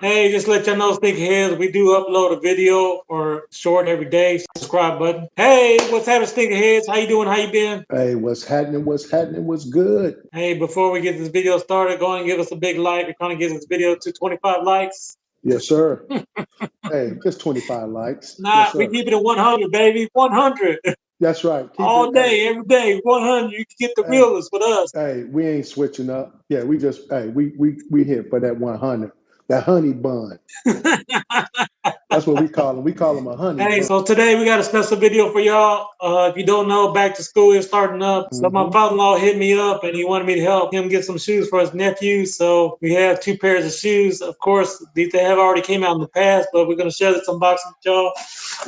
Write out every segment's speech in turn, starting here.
Hey, just let y'all know, sneakerheads, we do upload a video or short every day. Subscribe button. Hey, what's happening, sneakerheads? How you doing? How you been? Hey, what's happening? What's happening? What's good? Hey, before we get this video started, go and give us a big like. We're trying to get this video to 25 likes. Yes, sir. Hey, just 25 likes. Nah, Yes, we sir. keep it at 100, baby. 100. That's right. Keep it. All day, every day, 100. You can get the Hey, realest with us. hey, we ain't switching up. Yeah, we just we hit for that 100. That honey bun. That's what we call them. We call them a honey Hey, bun. so today we got a special video for y'all. If you don't know, back to school is starting up. So my father-in-law hit me up and he wanted me to help him get some shoes for his nephew. So we have two pairs of shoes. Of course, these they have already came out in the past, but we're gonna share this unboxing with y'all.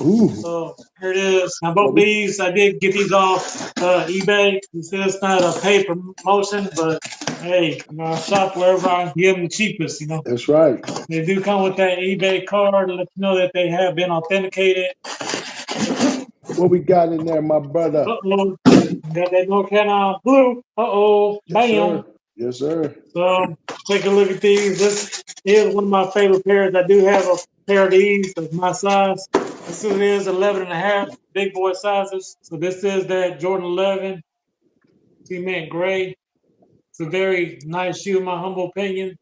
Ooh. So here it is. Now both these, I did get these off eBay. This is not a paid promotion, but hey, I shop wherever I get them the cheapest, That's right. They do come with that eBay card to let you know that they have been authenticated. What we got in there, my brother? Uh-oh. Got that North Carolina blue. Uh-oh. Yes, Bam. sir. Yes, sir. So take a look at these. This is one of my favorite pairs. I do have a pair of these of my size. This is 11 and a half, big boy sizes. So this is that Jordan 11 cement gray. It's a very nice shoe, in my humble opinion.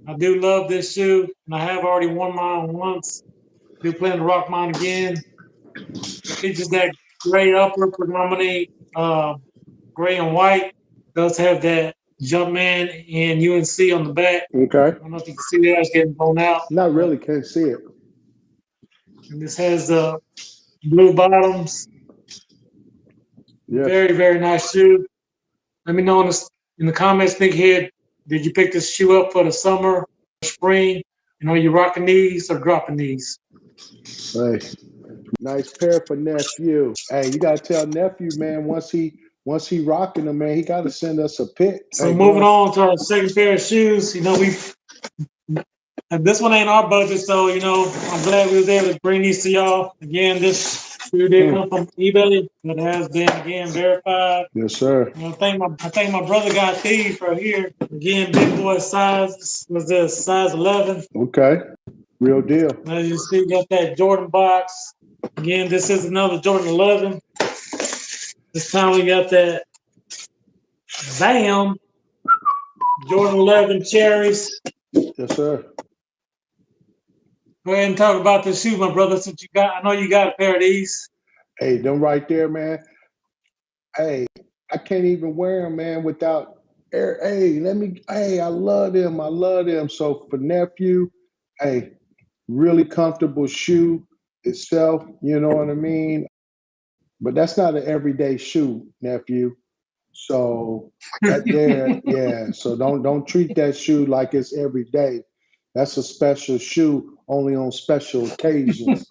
I do love this shoe, and I have already worn mine once. Do plan to rock mine again. Features that gray upper, predominantly gray and white. Does have that Jumpman and UNC on the back. Okay. I don't know if you can see that. It's getting blown out. Not really. Can't see it. And this has the blue bottoms. Yes. Very, very nice shoe. Let me know in the comments, Sneakhead, did you pick this shoe up for the summer, spring? And are you rocking these or dropping these? Hey, nice pair for nephew. Hey, you gotta tell nephew, man. Once he rocking them, man, he gotta send us a pic. So Hey, moving boy. on to our second pair of shoes. And this one ain't our budget, so I'm glad we was able to bring these to y'all. Again, this shoe did come from eBay. It has been again verified. Yes, sir. I think my brother got these right here. Again, big boy size was this size 11. Okay. Real deal. As you see, got that Jordan box. Again, this is another Jordan 11. This time we got that Bam Jordan 11 cherries. Yes, sir. Go ahead and talk about this shoe, my brother, since I know you got a pair of these. Hey, them right there, man. Hey, I can't even wear them, man, without air. Hey, I love them. I love them. So for nephew, hey, really comfortable shoe itself. You know what I mean? But that's not an everyday shoe, nephew. So that there, yeah. So don't treat that shoe like it's every day. That's a special shoe only on special occasions.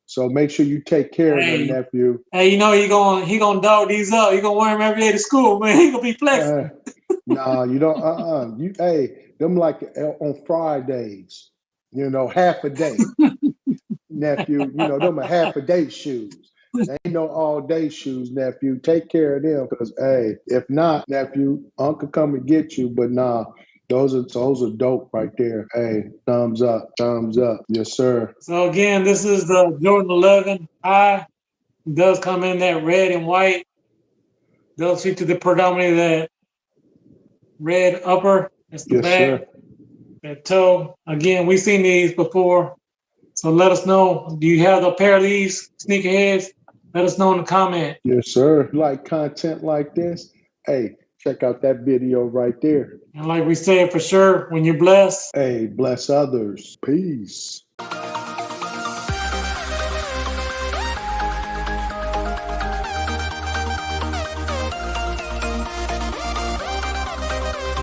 So make sure you take care of them, nephew. Hey, he gonna dog these up. He gonna wear them every day to school, man. He gonna be flexing. Nah, you don't. Them like on Fridays. Half a day, nephew. Them are half a day shoes. They ain't no all day shoes, nephew. Take care of them, because hey, if not, nephew, Uncle come and get you. But nah, those are dope right there. Hey, thumbs up, yes sir. So again, this is the Jordan 11 high. It does come in that red and white. Does feature the predominantly that red upper. That's the Yes, back. sir. That toe. Again, we've seen these before. So let us know. Do you have a pair of these sneakerheads? Let us know in the comment. Yes, sir. Like content like this, hey, check out that video right there. And like we said, for sure, when you're blessed, hey, bless others. Peace.